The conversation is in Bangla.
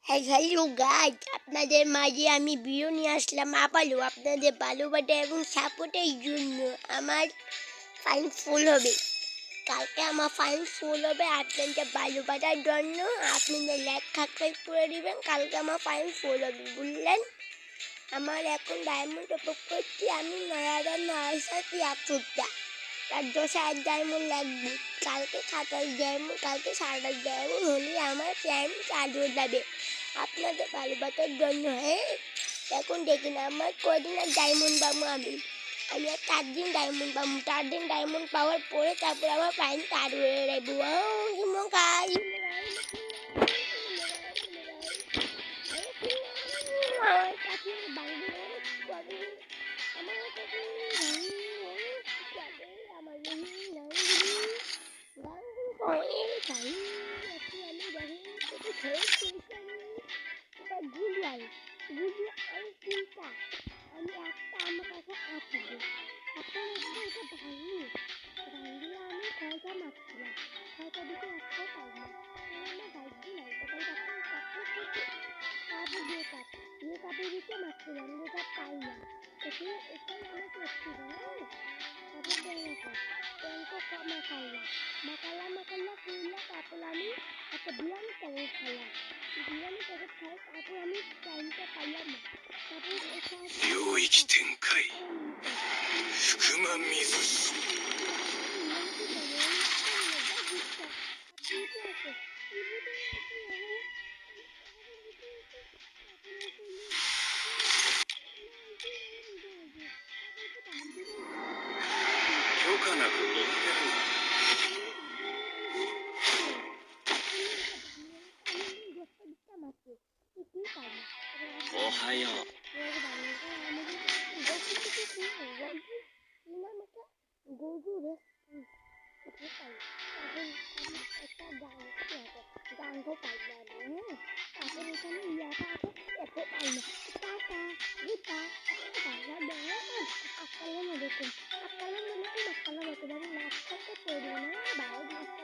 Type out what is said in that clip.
হ্যালো গাইস, আপনাদের মাঝে আমি ভিডিও নিয়ে আসলাম আবারও আপনাদের ভালোবাসা এবং সাপোর্টের জন্য। আমার ফাইন ফুল হবে, কালকে আমার ফাইন ফুল হবে আপনাদের ভালোবাসার জন্য। আপনাদের লাইক সাবস্ক্রাইব করে দিবেন, কালকে আমার ফাইন ফুল হবে, বুঝলেন? আমার এখন ডায়মন্ড টপ করছি আমি ৯,৯৭ তার ১০,০০০ ডায়মন্ড লাগবে। কালকে ২৭ ডায়মন্ড, কালকে ২৭ ডায়মন্ড হলে আমার প্ল্যান চালু হয়ে যাবে আপনাদের ভালোবাসার জন্য। হ্যাঁ, এখন দেখি না আমার কদিন আর ডায়মন্ড পাবো। আমি আর ৪ দিন ডায়মন্ড পাবো। ৪ দিন ডায়মন্ড পাওয়ার পরে তারপর আমার ফাইন চালু হয়ে যাবো। আমার কাছে গুলিয়াই গুলিয়ে আমি তিনটা, আমি একটা আমার কাছে আছে। এখন এটা ভাঙি ভাঙলে আমি ছয়টা মারছিলাম, ছয়টা দিকে একটাও পাই না। আমার বাইকই নাই, তারপর দিয়ে কাপের দিকে মারছিলাম, যেটা পাই না। এটাই আমার করছি না। তারপর মাকাল্লা করলা, তারপর আমি একটা বিরিয়ানি প্যাকেট খেলাম। বিরিয়ানি প্যাকেট খাই, তারপর আমি টাইমটা পাইলাম না। তারপর 領域展開福間水し許可なく飛んでるおはよう গরুরে গাঙ্গ পাইলা না, তারপর এখানে ইয়াটা আছে, এত পাইলা টাটা গুটা আসসালামু আলাইকুম। আসসালামু আলাইকুম, আমি লাস্ট করতে পারবো না,